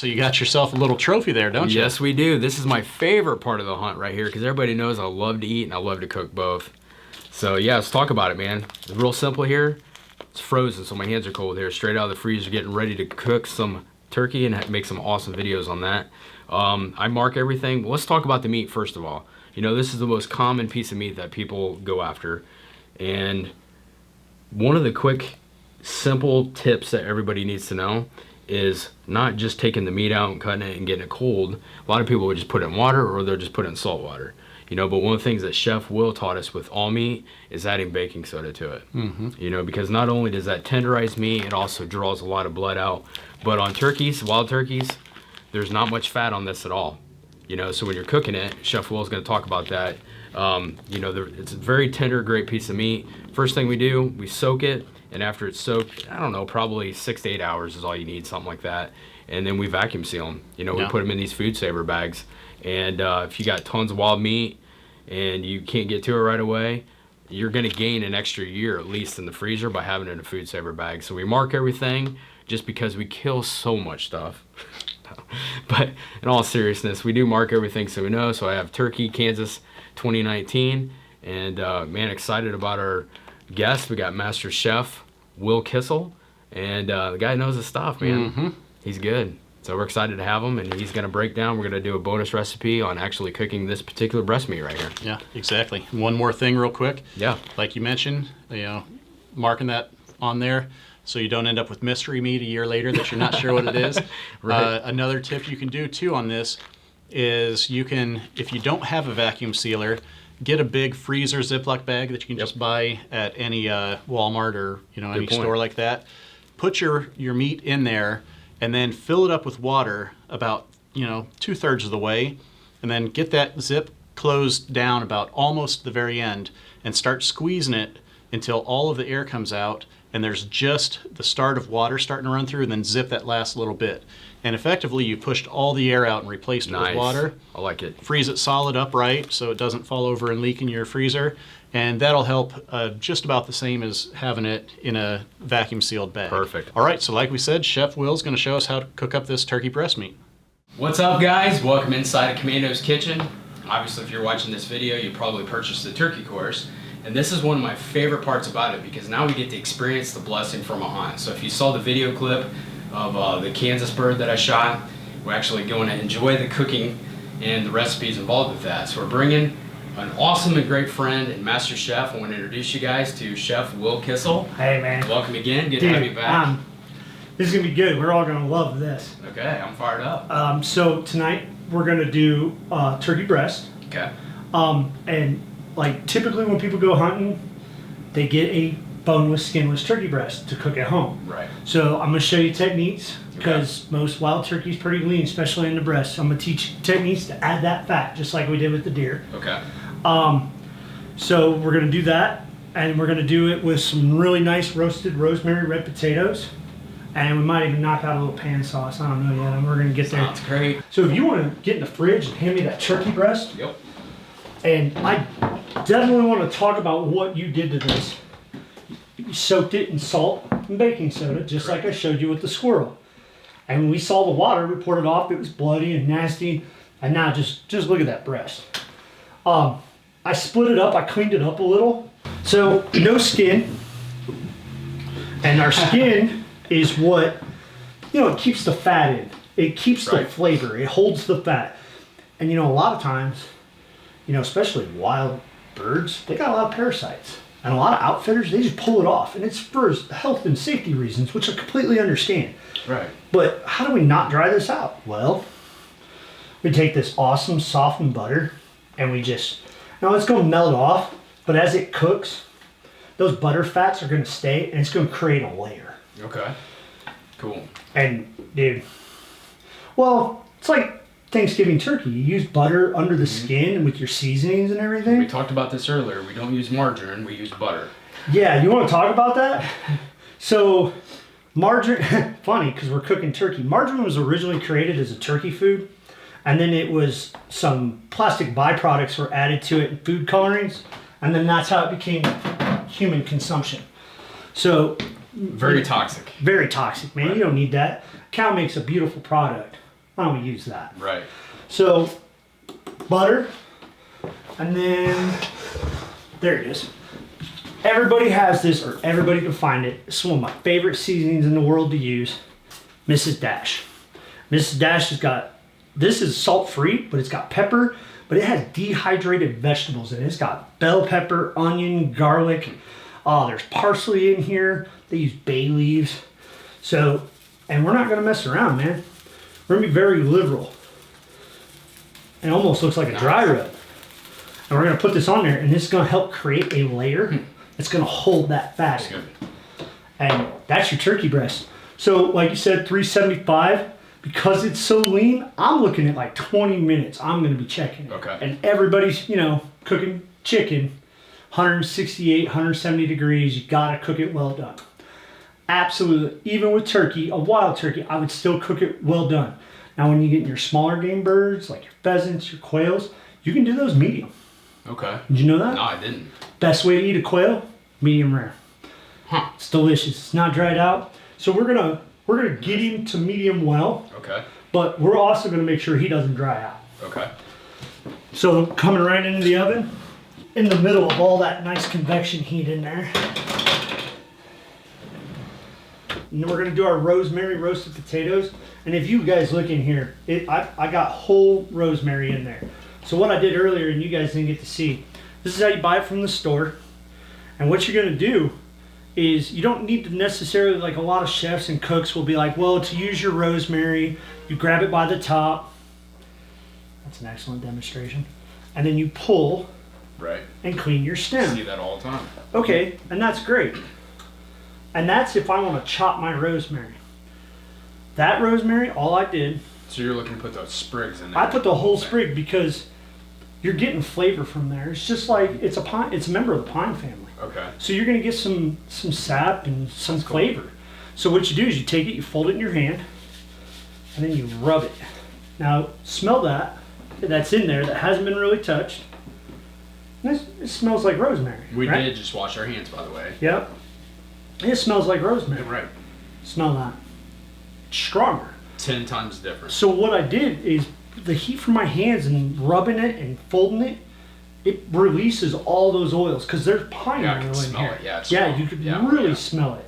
So you got yourself a little trophy there, don't you? Yes, we do. This is my favorite part of the hunt right here because everybody knows I love to eat and I love to cook both. So yeah, let's talk about it, man. It's real simple here. It's frozen, so my hands are cold here. Straight out of the freezer, getting ready to cook some turkey and make some awesome videos on that. I mark everything. Let's talk about the meat first of all. You know, this is the most common piece of meat that people go after. And one of the quick, simple tips that everybody needs to know is not just taking the meat out and cutting it and getting it cold. A lot of people would just put it in water or they'll just put it in salt water. You know, but one of the things that Chef Will taught us with all meat is adding baking soda to it. You know, because not only does that tenderize meat, it also draws a lot of blood out. But on turkeys, wild turkeys, there's not much fat on this at all. You know, so when you're cooking it, Chef Will is going to talk about that. You know, it's a very tender, great piece of meat. First thing we do, we soak it. And after it's soaked, I don't know, probably 6 to 8 hours is all you need, something like that. And then we vacuum seal them. You know, we put them in these food saver bags. And if you got tons of wild meat and you can't get to it right away, you're going to gain an extra year at least in the freezer by having it in a food saver bag. So we mark everything just because we kill so much stuff. But in all seriousness, we do mark everything so we know. So I have turkey, Kansas 2019. And man, excited about our guest. We got Master Chef Will Kissel. And the guy knows his stuff, man. He's good. So we're excited to have him, and he's going to break down. We're going to do a bonus recipe on actually cooking this particular breast meat right here. Yeah, exactly. One more thing real quick. Yeah. Like you mentioned, you know, marking that on there so you don't end up with mystery meat a year later that you're not sure what it is. Right. Another tip you can do, too, on this is you can, if you don't have a vacuum sealer, get a big freezer Ziploc bag that you can just buy at any Walmart or, you know, any store like that. Put your meat in there, and then fill it up with water about, you know, 2/3 of the way, and then get that zip closed down about almost the very end and start squeezing it until all of the air comes out and there's just the start of water starting to run through, and then zip that last little bit. And effectively you pushed all the air out and replaced it with water. I like it. Freeze it solid upright so it doesn't fall over and leak in your freezer. And that'll help just about the same as having it in a vacuum sealed bag. Perfect. All right, so like we said, Chef Will's going to show us how to cook up this turkey breast meat. What's up, guys? Welcome inside of Commando's Kitchen. Obviously, if you're watching this video, you probably purchased the turkey course. And this is one of my favorite parts about it because now we get to experience the blessing from a hunt. So if you saw the video clip of the Kansas bird that I shot, we're actually going to enjoy the cooking and the recipes involved with that. So we're bringing an awesome and great friend and master chef. I want to introduce you guys to Chef Will Kissel. Hey, man. Welcome again. Good to have you back. This is going to be good. We're all going to love this. Okay, I'm fired up. So tonight we're going to do turkey breast. Okay. And like typically when people go hunting, they get a boneless, skinless turkey breast to cook at home. Right. So I'm going to show you techniques because most wild turkey's pretty lean, especially in the breast. So I'm going to teach you techniques to add that fat, just like we did with the deer. Okay. So we're going to do that, and we're going to do it with some really nice roasted rosemary red potatoes, and we might even knock out a little pan sauce. I don't know yet, and we're going to get there. Sounds great. So if you want to get in the fridge and hand me that turkey breast, Yep. and I definitely want to talk about what you did to this. You soaked it in salt and baking soda, just like I showed you with the squirrel. And when we saw the water, we poured it off. It was bloody and nasty. And now just look at that breast. I split it up. I cleaned it up a little. So no skin. And our skin is what, you know, it keeps the fat in. It keeps the flavor. It holds the fat. And, you know, a lot of times, you know, especially wild birds, they got a lot of parasites. And a lot of outfitters, they just pull it off. And it's for health and safety reasons, which I completely understand. Right. But how do we not dry this out? Well, we take this awesome softened butter and we just, now it's going to melt off, but as it cooks, those butter fats are going to stay and it's going to create a layer. Okay. Cool. And dude, well, it's like Thanksgiving turkey. You use butter under the skin and with your seasonings and everything. We talked about this earlier. We don't use margarine, we use butter. Yeah, you want to talk about that? So margarine, funny because we're cooking turkey. Margarine was originally created as a turkey food, and then it was some plastic byproducts were added to it in food colorings, and then that's how it became human consumption. So Very toxic. Very toxic, man. Right. You don't need that. Cow makes a beautiful product. Why don't we use that? Right. So, butter, and then, there it is. Everybody has this, or everybody can find it. It's one of my favorite seasonings in the world to use, Mrs. Dash. Mrs. Dash has got, this is salt-free, but it's got pepper, but it has dehydrated vegetables in it. It's got bell pepper, onion, garlic. There's parsley in here. They use bay leaves. So, and we're not gonna mess around, man. We're gonna be very liberal. It almost looks like a dry rub. And we're gonna put this on there, and this is gonna help create a layer that's gonna hold that fat in. And that's your turkey breast. So, like you said, 375. Because it's so lean, I'm looking at like 20 minutes. I'm gonna be checking it. Okay. And everybody's, cooking chicken, 168, 170 degrees. You gotta cook it well done. Absolutely. Even with turkey, a wild turkey, I would still cook it well done. Now, when you get your smaller game birds, like your pheasants, your quails, you can do those medium. Okay. Did you know that? No, I didn't. Best way to eat a quail, medium rare. Huh. It's delicious. It's not dried out. So we're gonna get him to medium well. Okay. But we're also gonna make sure he doesn't dry out. Okay. So coming right into the oven, in the middle of all that nice convection heat in there. And then we're gonna do our rosemary roasted potatoes. And if you guys look in here, I got whole rosemary in there. So what I did earlier, and you guys didn't get to see, this is how you buy it from the store. And what you're gonna do is you don't need to necessarily, like a lot of chefs and cooks will be like, well, to use your rosemary, you grab it by the top. That's an excellent demonstration. And then you pull Right. and clean your I stem. see that all the time. Okay, and that's great. And that's if I want to chop my rosemary. That rosemary, all I did, So you're looking to put those sprigs in there. I put the whole sprig because you're getting flavor from there. It's just like it's a member of the pine family. Okay. So you're gonna get some sap and some flavor. So what you do is you take it, you fold it in your hand, and then you rub it. Now smell that. That's in there that hasn't been really touched. And it smells like rosemary. We right? did just wash our hands, by the way. Yep. It smells like rosemary. Right. Smell that. It's stronger. 10 times different. So what I did is the heat from my hands and rubbing it and folding it, it releases all those oils because there's pine Yeah, I oil can in smell here. it. Yeah, it's Yeah, strong. you could Yeah, really yeah. smell it.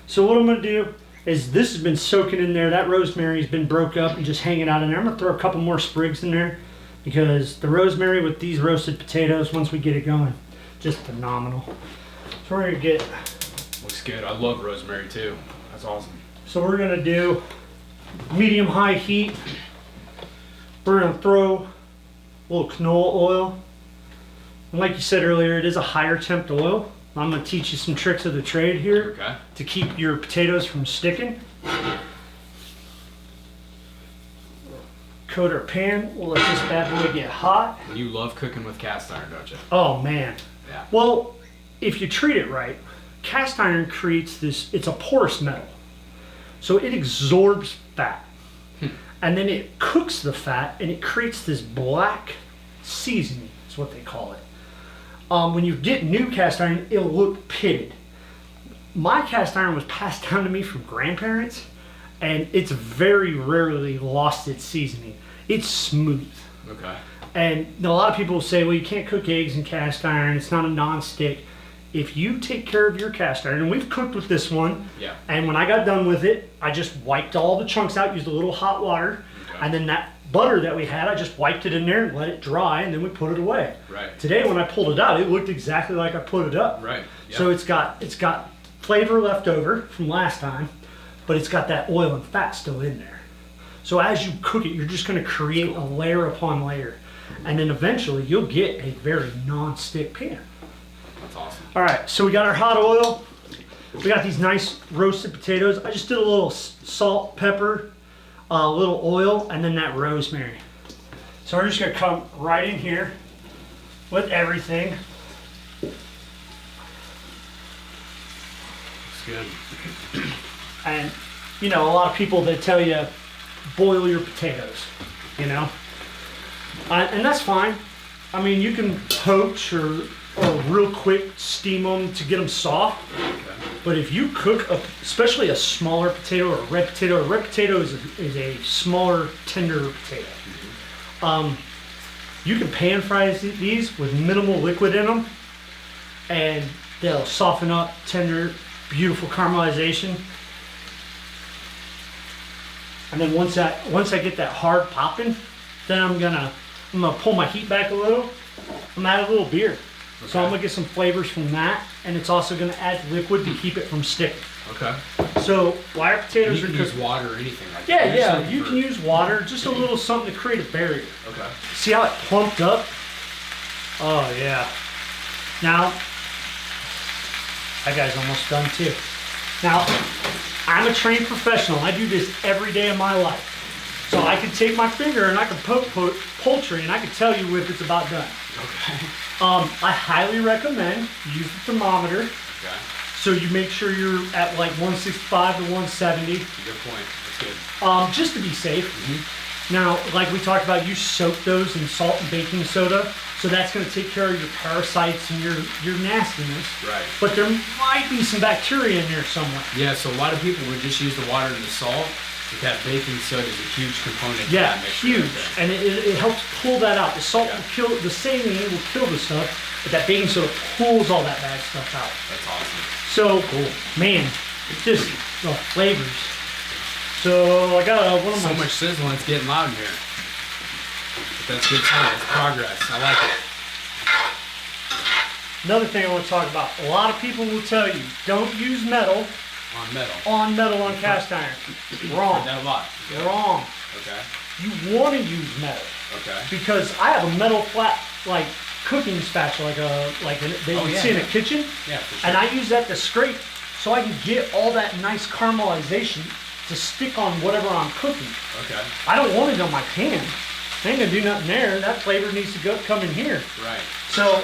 So what I'm gonna do is this has been soaking in there. That rosemary's been broke up and just hanging out in there. I'm gonna throw a couple more sprigs in there because the rosemary with these roasted potatoes, once we get it going, just phenomenal. So we're gonna get. Looks good. I love rosemary too. That's awesome. So we're gonna do medium-high heat. We're gonna throw a little canola oil. And like you said earlier, it is a higher temp oil. I'm gonna teach you some tricks of the trade here Okay. to keep your potatoes from sticking. Coat our pan. We'll let this bad boy get hot. You love cooking with cast iron, don't you? Oh man. Yeah. Well, if you treat it right, cast iron creates this, it's a porous metal. So it absorbs fat. And then it cooks the fat and it creates this black seasoning, is what they call it. When you get new cast iron, it'll look pitted. My cast iron was passed down to me from grandparents, and it's very rarely lost its seasoning. It's smooth. Okay. And a lot of people will say, well, you can't cook eggs in cast iron, it's not a non-stick. If you take care of your cast iron, and we've cooked with this one, Yeah. and when I got done with it, I just wiped all the chunks out, used a little hot water, Okay. and then that butter that we had, I just wiped it in there and let it dry, and then we put it away. Right. Today, when I pulled it out, it looked exactly like I put it up. Right. Yeah. So it's got flavor left over from last time, but it's got that oil and fat still in there. So as you cook it, you're just going to create a layer upon layer, and then eventually you'll get a very non-stick pan. That's awesome. All right, so we got our hot oil. We got these nice roasted potatoes. I just did a little salt, pepper, a little oil, and then that rosemary. So we're just gonna come right in here with everything. Looks good. And, you know, a lot of people, they tell you, boil your potatoes, you know? And that's fine. I mean, you can poach or real quick steam them to get them soft. Okay. But if you cook, especially a smaller potato or a red potato is a smaller, tender potato. You can pan fry these with minimal liquid in them, and they'll soften up, tender, beautiful caramelization. And then once I get that hard popping, then I'm gonna pull my heat back a little. I'm gonna add a little beer. Okay. So I'm gonna get some flavors from that, and it's also gonna add liquid to keep it from sticking. Okay. So wire potatoes you are can use water or anything like that. Yeah, you can use water, just a little something to create a barrier. Okay. See how it plumped up? Oh yeah. Now, that guy's almost done too. Now, I'm a trained professional. I do this every day of my life. So I can take my finger and I can poke poultry and I can tell you if it's about done. Okay. I highly recommend use the thermometer. Okay. So you make sure you're at like 165 to 170. Good point. That's good. Just to be safe. Now, like we talked about, you soak those in salt and baking soda. So that's going to take care of your parasites and your nastiness. Right. But there might be some bacteria in there somewhere. Yeah, so a lot of people would just use the water and the salt. But that baking soda is a huge component. Yeah, huge. And it helps pull that out. The salt will kill, the saline will kill the stuff, but that baking soda pulls all that bad stuff out. That's awesome. So, cool. Man, it's just the flavors. So I got one of my... So much sizzling, it's getting loud in here. But that's good time, it's progress. I like it. Another thing I want to talk about. A lot of people will tell you, don't use metal. On metal on cast iron. Wrong. That a lot. Wrong. Okay. You want to use metal. Okay. Because I have a metal flat, like cooking spatula, you see in a kitchen. Yeah, for sure. And I use that to scrape so I can get all that nice caramelization to stick on whatever I'm cooking. Okay. I don't want it on my pan. I ain't gonna do nothing there. That flavor needs to come in here. Right. So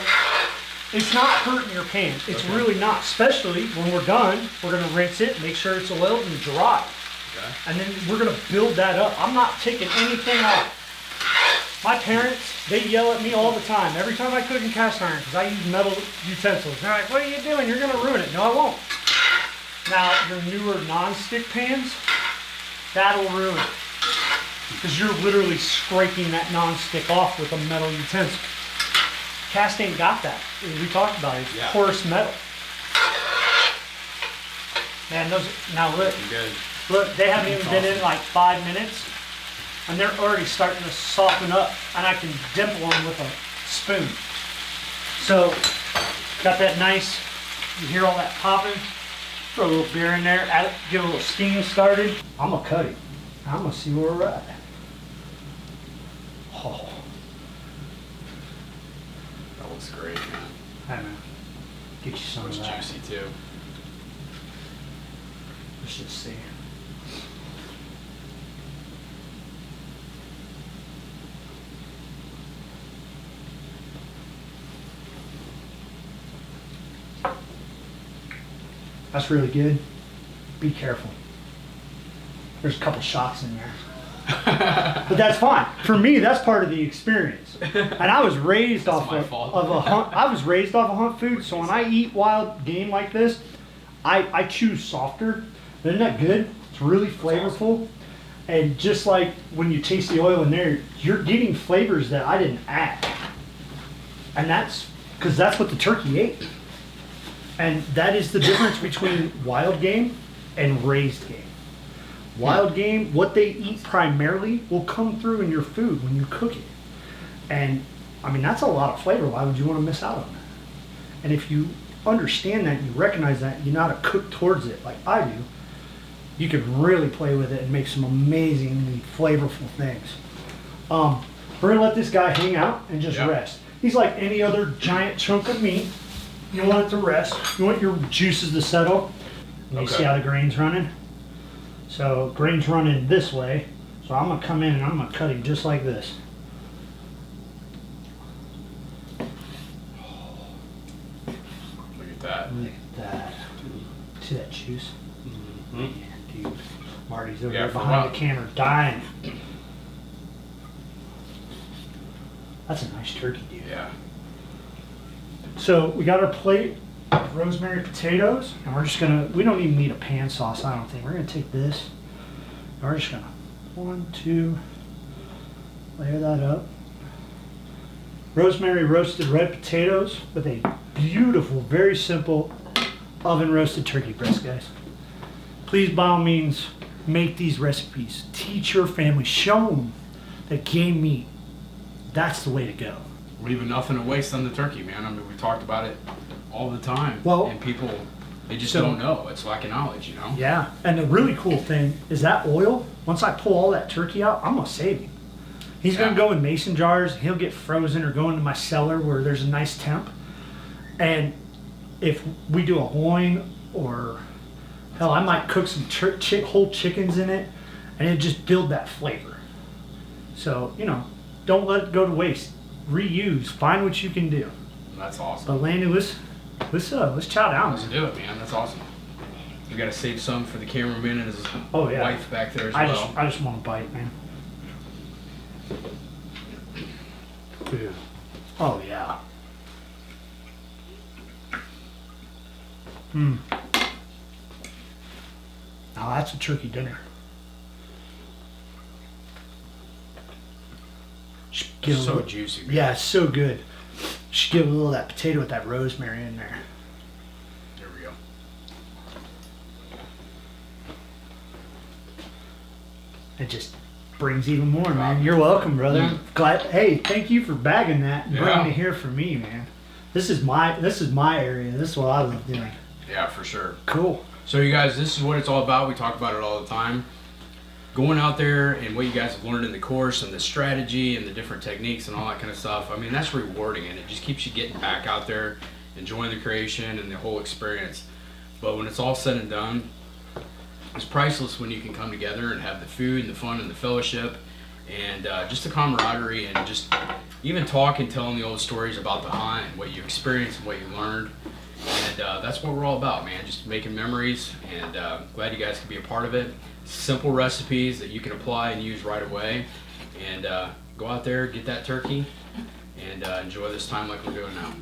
it's not hurting your pan. It's really not. Especially when we're done, we're gonna rinse it, make sure it's oiled and dry. Okay. And then we're gonna build that up. I'm not taking anything off. My parents, they yell at me all the time. Every time I cook in cast iron, because I use metal utensils. They're like, what are you doing? You're gonna ruin it. No, I won't. Now, your newer non-stick pans, that'll ruin it. Because you're literally scraping that non-stick off with a metal utensil. Cast ain't got that. We talked about it. It's porous metal. Man, those, now look, they haven't even been in like 5 minutes, and they're already starting to soften up, and I can dimple them with a spoon. So, got that nice, you hear all that popping? Throw a little beer in there, add it, get a little steam started. I'm gonna cut it. I'm gonna see where we're at. Oh. That looks great. I don't know. Get you some of that. Juicy too. Let's just see. That's really good. Be careful. There's a couple shots in there. But that's fine. For me, that's part of the experience. And I was raised off of a hunt. I was raised off of hunt food, so when I eat wild game like this, I choose softer. Isn't that good? It's really flavorful. And just like when you taste the oil in there, you're getting flavors that I didn't add. And that's because that's what the turkey ate. And that is the difference between wild game and raised game. Wild game, what they eat primarily will come through in your food when you cook it. And I mean, that's a lot of flavor. Why would you want to miss out on that? And if you understand that, you recognize that, you know how to cook towards it like I do, you can really play with it and make some amazingly flavorful things. We're gonna let this guy hang out and just rest. He's like any other giant chunk of meat. You want it to rest. You want your juices to settle. And you see how the grain's running? So grain's running this way. So I'm gonna come in and I'm gonna cut him just like this. Look at that. Look at that. See that juice? Mm-hmm. Man, dude. Marty's over there behind the camera dying. That's a nice turkey, dude. Yeah. So we got our plate rosemary potatoes, and we're just gonna, we don't even need a pan sauce, I don't think. We're gonna take this, and we're just gonna, 1, 2, layer that up. Rosemary roasted red potatoes with a beautiful, very simple oven roasted turkey breast, guys. Please, by all means, make these recipes. Teach your family, show them that game meat, that's the way to go. Leaving nothing to waste on the turkey, man. I mean, we talked about it all the time. Well, and people, they just don't know. It's lack of knowledge, you know? Yeah, and the really cool thing is that oil, once I pull all that turkey out, I'm gonna save him. He's gonna go in mason jars, he'll get frozen or go into my cellar where there's a nice temp. And if we do a loin, or hell, I might cook some whole chickens in it, and it just build that flavor. So, you know, don't let it go to waste. Reuse, find what you can do. That's awesome. But Landy, let's chow down. Let's do it, man. That's awesome. We gotta save some for the cameraman and his wife back there as well. I just want to bite, man. Yeah. Oh yeah. Now that's a turkey dinner. So juicy, man. Yeah, it's so good. Should give a little of that potato with that rosemary in there. There we go. It just brings even more, man. You're welcome, brother. Yeah. Glad. Hey, thank you for bagging that and Yeah. bringing it here for me, man. This is my area. This is what I love doing. Yeah, for sure. Cool. So you guys, this is what it's all about. We talk about it all the time. Going out there and what you guys have learned in the course and the strategy and the different techniques and all that kind of stuff. I mean, that's rewarding, and it just keeps you getting back out there, enjoying the creation and the whole experience. But when it's all said and done, it's priceless when you can come together and have the food and the fun and the fellowship and just the camaraderie and just even talk and telling the old stories about the hunt and what you experienced and what you learned. And that's what we're all about, man. Just making memories, and glad you guys can be a part of it. Simple recipes that you can apply and use right away. And go out there, get that turkey, and enjoy this time like we're doing now.